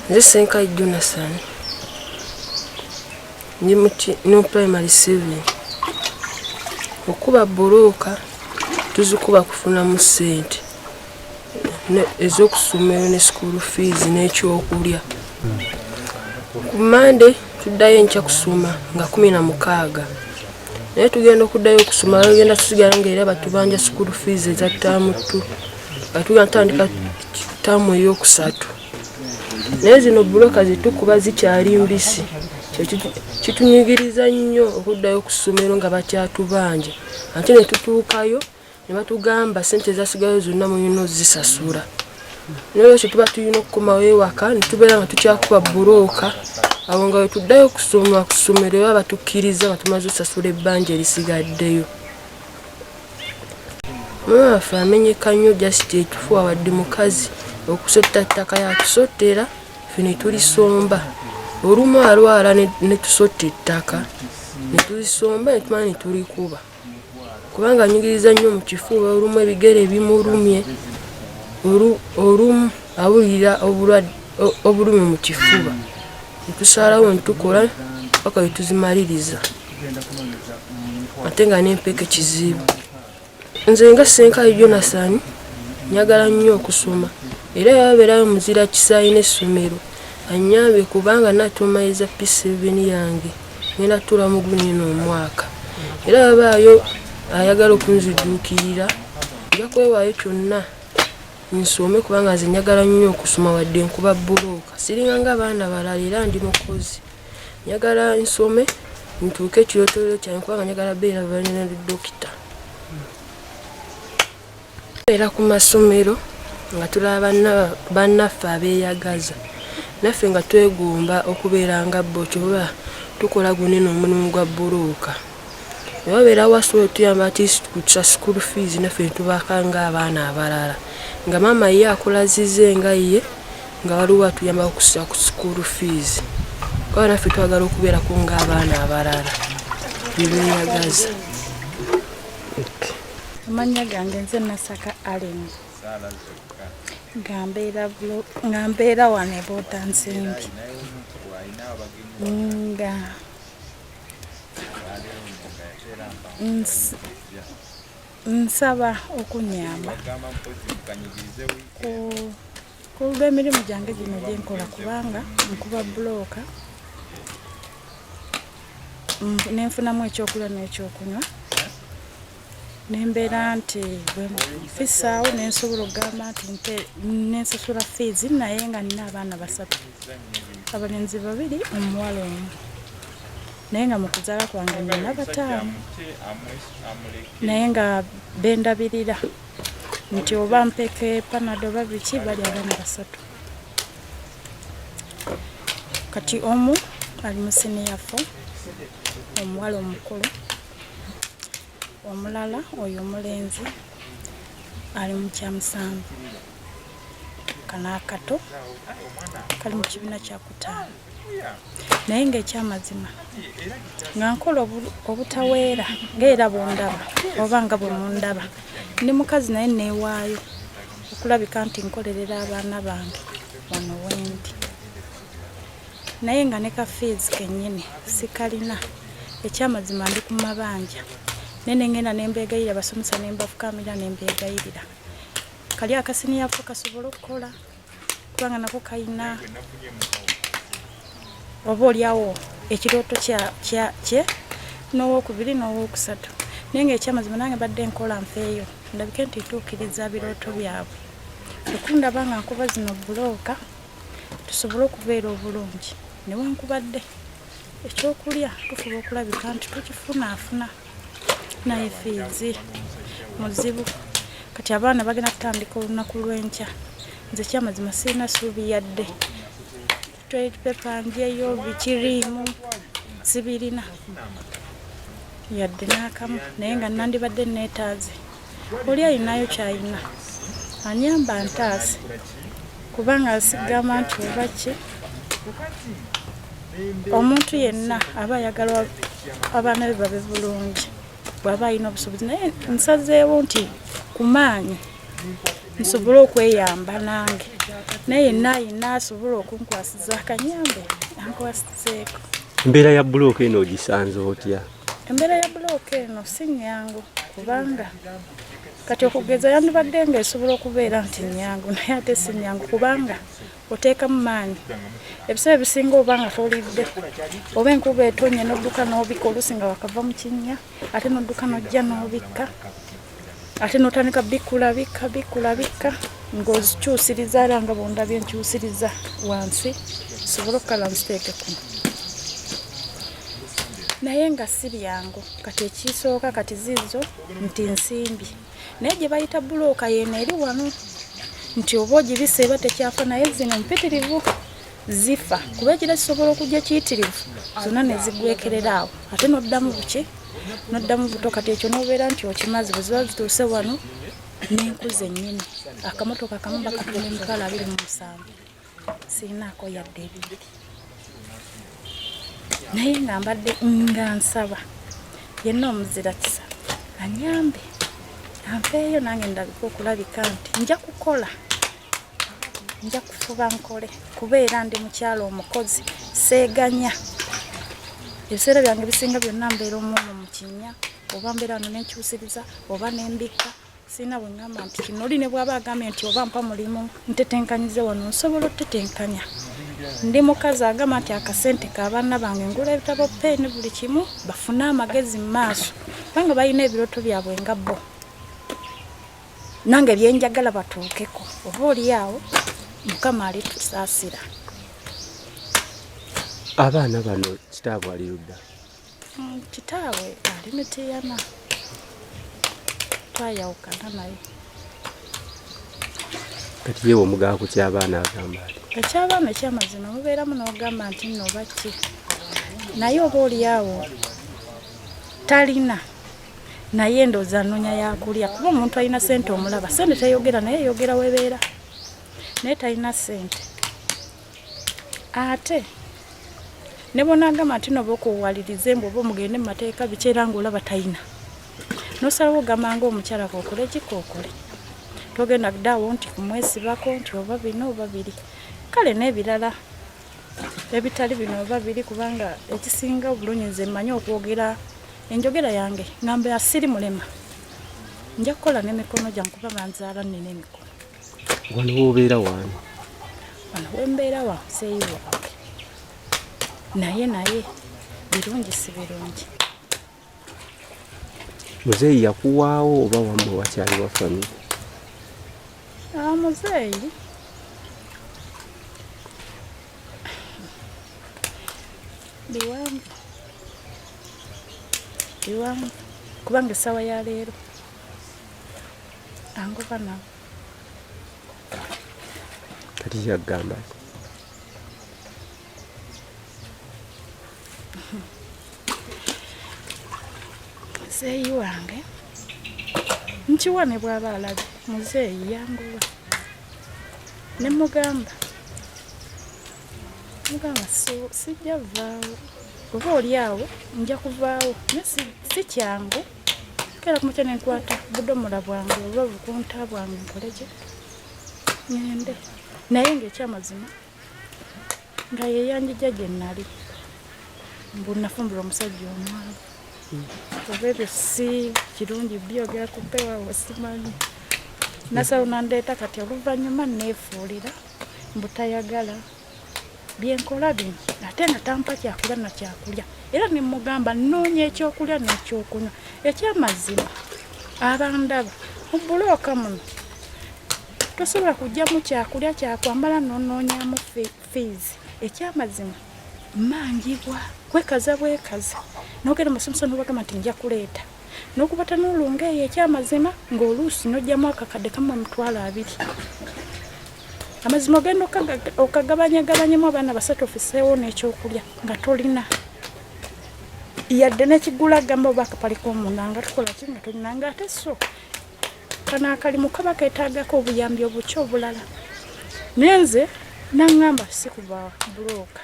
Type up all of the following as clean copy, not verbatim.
Nze Senkai Jonathan ndi no primary 7 okuba bbulooka tuzikuba kufuna mu ssente ez'okusomero ne school fees n'ekyokulya. Ku Monday tuddayo enkya kusoma nga 16 naye tugenda okuddayo okusoma bagenda tusigala ng'era batubanja school fees eza ttaamu tu batugenda tutandika ttaamu ey'okusatu. Naye zino bbulooka zitukuba zikyali mbisi kitunyigiriza nnyo okuddayo ku ssomero nga bakyatubanja ate ne tutuukayo ne batugamba ssente ezasigayo zonna mulina ozisasula. N'olwekyo tuba tulina okukomawo ewaka ne tubeera nga tukyakuba bbulooka awo nga we tuddayo okusoma ku ssomero baba batukkiriza nga tumaze osasula ebbanja erisigaddeyo. Mama waffe amenyeka nnyo jasiti ekifuwa wadde mukazi okusotta ttaka yatusotera ffe ne tulisomba. Olumu alwala ne tusotta ettaka ne tulisomba ne tumala ne tulikuba kubanga anyigiriza nnyo mu kifuba. Olumu ebigere bimulumye, olumu awulira obulumi mu kifuba ne tusalawo ne tukola paka we tuzimaliriza ate nga n'empeke kizibu. Nze nga Senkai Jonathan njagala nnyo okusoma era yabeerayo muzira kisaayi n'essomero annyambye kubanga natumayiriza P7 yange ngenda tuula mu guno omwaka era yabaayo ayagala okunziduukirira nja kwewaayo kyonna nsome kubanga nze njagala nnyo okusoma wadde nkuba bbulooka siringa ng'abaana balala era ndi mukozi. Njagala nsome ntuuke ekirootoolero kyange kubanga njagala beera balina dokita. Era ku masomero nga tulaba bannaffe abeeyagaza naffe nga twegomba okubeera nga bo kyoba tukola gunene omulimu gwa bbulooka. Ne babeera wasobola tuyamba ati kutsa school fees naffe tubaka ng'abaana abalala nga maama ye akulazize nga ye nga waliwo atuyamba okussa ku school fees kuba naffe twagala okubeerako ng'abaana abalala bebeeyagaza. Amanya gange nze Nasaka Allen nga mbeera wano eboota Nsimbi nga nsaba okunyamba ku lw'emirimu gyange gino gye nkola kubanga nkuba bbulooka nenfunamu ekyokulya n'ekyokunywa nembeera nti bwefisaawo nensobola okugamba nti nensasula fees naye nga nina abaana 3 abalenzi 2 omuwala 1 naye nga mu kuzaala kwange nina 5 naye nga bendabirira nti oba mpeke panado babiki bali abaana 3 kati omu ali mu senior 4 omuwala omukulu omulala oyo omulenzi ali mu kyamusanvu kana akato kali mu kibiina kya 5 naye ng'ekyamazima nga nkola obutaweera ng'era bondaba oba nga bwe mundaba ndi mukazi naye neewaayo okulabika nti nkolerera abaana bange wano wendi naye nga ne ka fees kennyini sikalina. Ekyamazima ndi ku mabanja nene ngenda nembeegayirira basomesa nembafukamira nembeegayirira kali akasiniya fo kasobola okukola kubanga nako kayina oba oliawo ekirooto kye n'owokubiri n'owokusatu naye nga ekyamazima nange badde nkola nfeeyo ndabike nti tuukiriza birooto byabwe okundaba nga nkuba zino bbulooka tusobole okubeera obulungi newankubadde ekyokulya tufuba okulabika nti tukifunaafuna naye fees muzibu kati abaana bagenda kutandika olunaku lw'enkya nze kyamazima sirina ssuubi yadde toilet paper njeyo bikirimu sibirina yadde n'akamu naye nga nandibadde neetaaze oli alinayo kyayina anyamba ntaase kubanga asigama nti oba ki omuntu yenna aba ayagala abaana be babe bulungi bw'aba alina obusobozi naye nsazeewo nti ku maanyi nsobole okweyamba nange naye yenna asobola okunkwasiza akanyambe ankwasizeeko. Embeera ya bbulooka eno ogisanze otya? Embeera ya bbulooka eno si nnyangu kubanga kati okugeza yandibadde ng'esobola okubeera nti nnyangu naye ate si nnyangu kubanga oteekamu maanyi. Ebiseera ebisinga oba nga tolidde oba enkuba etonye n'odduka n'obikka oluusi nga wakava mu kinnya ate n'odduka n'ojja n'obikka ate n'otandika bikkulabikka ng'ozikyusiriza era nga bondabye nkyusiriza wansi sobola okukala nziteeke kuno. Naye nga si byangu kati ekisooka kati zizo nti nsimbi naye gye bayita bbulooka yeeno eri wano nti oba ogibisa eba tekyafa naye zino mpitirivu zifa kuba ekira kisobola okujja kiyitirivu zonna ne zigwekerera awo ate n'oddamu buki n'oddamu buto kati ekyo n'obeera nti okimazi bwe ziba zituuse wano n'enkuza ennyini akamotoka akamu bakatunda $27,000 siinaako yadde ebibiri naye nga mbadde nga nsaba yenna omuzira kisa anyambe anfeeyo nange ndabika okulabika nti nja kukola nja kufuba nkole kubeera ndi mukyalo omukozi seeganya. Ebiseera byange bisinga byonna mbeera omwomo mu kinnya oba mbeera wano nenkyusiriza oba nembikka siina bwe ngamba nti kino oli ne bw'aba agambye nti oba mpa mulimu ntetenkanyize wano nsobola otetenkanya. Ndi mukazi agamba nti akasente k'abaana bange ngula ebitabo peeni buli kimu bafune amagezi mu maaso kubanga balina ebirooto byabwe nga bo nange byenjagala batuukeko oba oli awo Mukama alitusaasira. Abaana bano kitaabwe ali ludda? Kitaabwe ali Mityana twayawukana naye. Kati yewe omugaa ku ky'abaana agamba ati? Eky'abaana eky'amazima mubeeramu n'ogamba nti nno oba ki naye oba oli awo talina naye ndowooza anoonya yakulya kuba omuntu alina ssente omulaba ssente teyogera naye eyogera webeera naye talina ssente ate ne bonaagamba nti noba okuwalirize mbu oba omugende mu mateeka bikyera ng'olaba talina n'osalawo ogamanga omukyala kookole kikookole togenda ddaawo nti kumwesibako nti oba bino oba biri kale n'ebirala ebitali bino oba biri kubanga ekisinga obulungi nze mmanyi okwogera enjogera yange ngamba asiri mulema nja kukola n'emikono gyange kuba banzaala nnina emikono. Wano w'obeera waani? Wano wembeera wa muzeeyi wange naye birungi si birungi. Muzeeyi yakuwaawo oba wammwe wakyali wa famire? Muzeeyi biwanvu kubanga essaawa ya leero angoba nawe. Kati kyagamba muzeeyi wange nkiwa ne bw'aba alabye muzeeyi yangoba ne mugamba sijja vaawo oba oli awo nja kuvaawo naye si kyangu kera kumutya nenkwata budomola bwange oba bukunta bwange nkoleki ngende naye ng'ekyamazima nga yeyanjija gye nnali mbu nafumbira omusajja omwavu oba ebyo si kirungi byogera kupewawe simanyi nasalo nandeeta kati oluvannyuma neefuulira mbu tayagala byenkola bino ate nga tampa kyakulya na kyakulya era nemugamba nnoonya ekyokulya n'ekyokunywa ekyamazima abandaba mu bbulooka muno tosobola kujjamu kyakulya kyakwambala n'onoonyamu fiizi ekyamazima mmanjibwa kwekaza bwekaza n'ogenda musomesa n'obagamba nti nja kuleeta n'okubata n'olunga eyo ekyamazima ng'oluusi n'ojjamu akakadde kamu $20. Amazima ogenda okagabanyagabanyemu abaana basatu ofiseewo n'ekyokulya nga tolina yadde n'ekigula gamba oba akapaliko omunda nga tukola ki nga tolina nga ate so kano akalimu kaba keetaagako obuyambi obuki obulala naye nze naŋŋamba sikuba bbulooka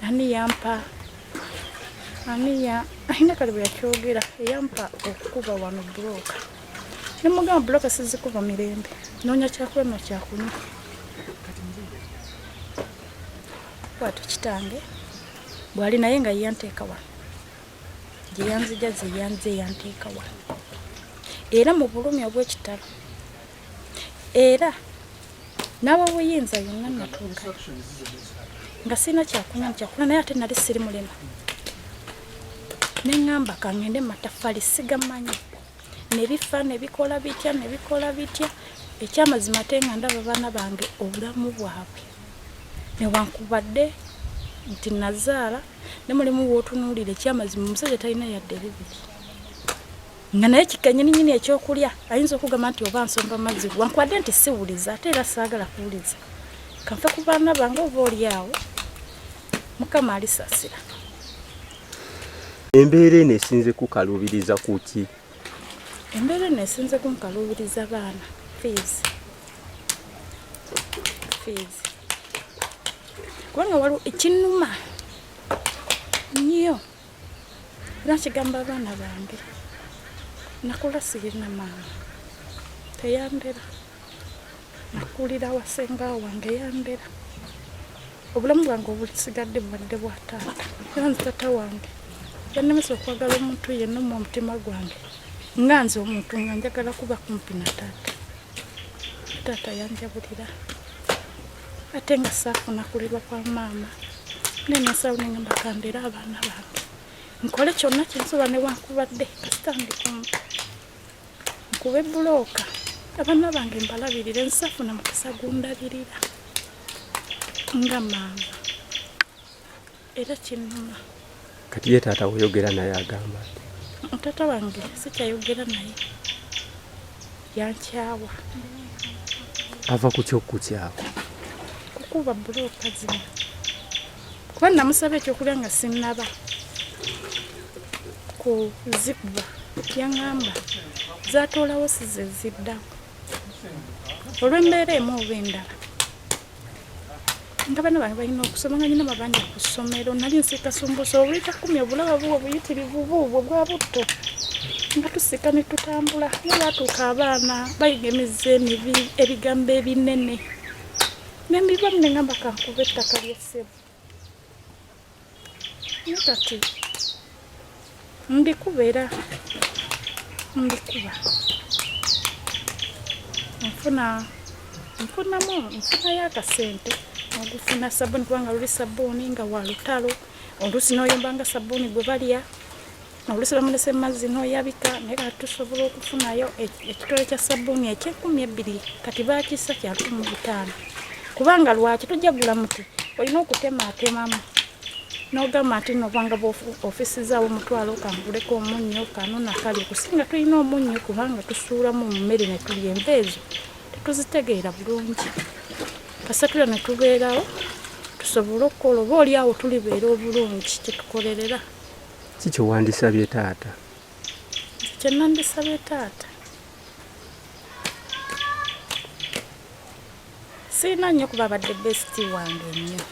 ani yampa ayina kale bwe yakyogera eyampa okukuba wano bbulooka ne mugamba buloka sizikuva mirembe noonya kyakulema kyakunywa bwatyo kitange bwali naye nga yanteeka wano gye yanzija ze yanze yanteeka wano era mu bulumi obw'ekitalo era n'ab'obuyinza yonna natuuka nga sirina kyakunywa naye ate nali siri mulema ne ŋŋamba kaŋŋende matafali sigamanyi ne bifa ne bikola bitya ekyamazima ate nga ndaba baana bange obulamu bwabwe newankubadde nti nazaala ne mulimu wootunuulira ekyamazima omusajja talina yadde bibiri nga naye kikanyininyini ekyokulya ayinza okugamba nti oba nsomba mazzi wankubadde nti siwuliza ate era saagala kuwuliza kanfe ku baana bange oba oli awo mukama alisasira. Embeera eno esinze kukalubiriza ku ki? Embeera eno esinze kunkalubiriza baana fees kubanga waliwo ekinuma nnyo era nkigamba abaana bange nakula sirina maama teyandera nakulira wasenga wange yandera obulamu bwange obusigadde bwadde bwa taata era nze taata wange yannemesa okwagala omuntu yenna mu mutima gwange nga nze omuntu nga njagala kuba kumpi na taata yanjabulira ate nga saafuna kulirwa kwa maama nenesawo nengamba kandera abaana bange nkole kyonna kyensobola newankubadde kasita ndi kumpi nkube bulooka abaana bange mbalabirire nsafuna mukisa gundabirira nga maama era kinuma. Kati ye taata weyogera naye agamba taata wange sikyayogera naye yankyawa ava ku kyokukyawa kukuba bulooka zino kuba namusaba ekyokulya nga sinnaba kuzikuba yaŋŋamba zaatoolawo size ziddawo olw'embeera emu oba endala nga bana bange balina okusoma nga nyina mabanja ku ssomero nali nsiikasumbusa obuli takumi obulaba buwo obuyitirivu buubwo bwa butto nga tusika ne tutambula naye baatuuka abaana bayiga emizze ebigambo ebinene nembibamu neŋŋamba kankuba ettaka ly'essebo naye kati ndikuba era ndikuba nfunayo akasente ogufuna sabbuuni kubanga luli sabbuuni nga wa lutalo oluusi n'oyombanga sabbuuni gwe balya oluusi bamulese mazzi n'oyabika naye kati tusobola okufunayo ekitole kya sabbuuni eky'2,000 kati baakisa kya 500 kubanga lwaki tujagula muti olina okutematemamu n'ogamba nti nobanga ofisizaawo omutwalo kanguleko omunnyo kanona kali okusinga tulina omunnyo kubanga tusuulamu mu mmere ne tulya enva ezo tetuzitegeera bulungi kasatula ne tubeerawo tusobole okukola oba oli awo tulibeera obulungi kyetukolerera. Kiki wandisabye taata? Kyenandisabye taata siina nnyo kuba abadde besiti wange nnyo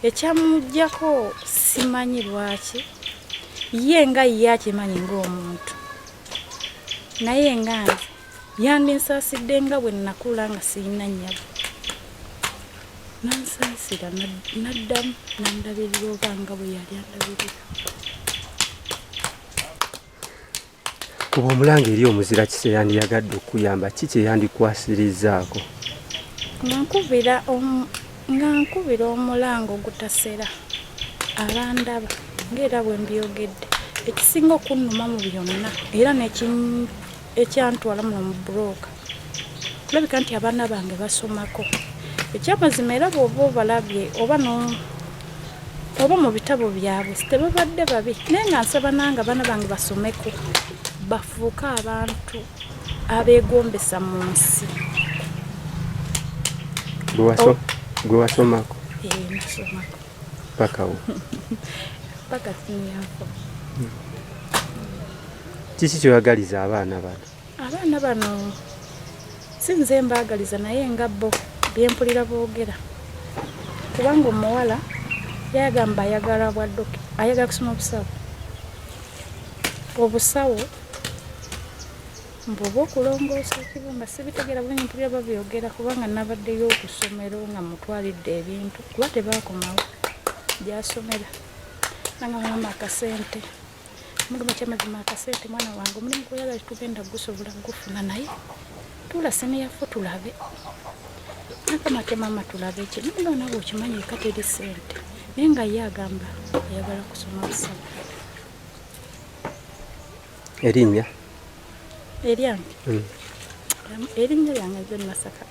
ekyamujjako simanyi lwaki ye nga ye akimanyi ng'omuntu naye nga nze yandinsaasidde nga bwe nnakula nga sirina nnyabo nansaasira naddamu nandabirira oba nga bwe yali andabirira. Kuba omulanga eri omuzira kise yandiyagadde okuyamba ki kye yandikwasirizaako? nga nkubira omulango ogutasera abandaba ng'era bwe mbyogedde ekisinga okunnuma mu byonna era ekyantwala muno mu bulooka kulabika nti abaana bange basomako ekyamazima era bw'oba obalabye oba mu bitabo byabwe tebabadde babi naye nga nsaba nange abaana bange basomeko bafuuke abantu abeegombesa mu nsi. Gwe wasomako? Nasomako. Pakawo? Paka sinyafo. Kiki kyoyagaliza abaana bano? Abaana bano sinze mbaagaliza naye nga bo byempulira boogera kubanga omuwala yagamba ayagala bwaddoki ayagala kusoma obusawo mbuba okulongoosa ekibumba sibitegeera bulungi mpulira babyogera kubanga nabaddeyo okusomero nga mutwalidde ebintu kuba tebaakomawo gyasomera nanga mama akasente mugamba kyamazima akasente mwana wange omulimu gweyala tugenda gusobola gufuna naye tula seniyafu tulabe nakamate mama tulabe ekyo nibona nawe okimanyi kateri sente naye nga ye agamba ayagala kusoma busaba erinnya erinnya lyange nze Masaka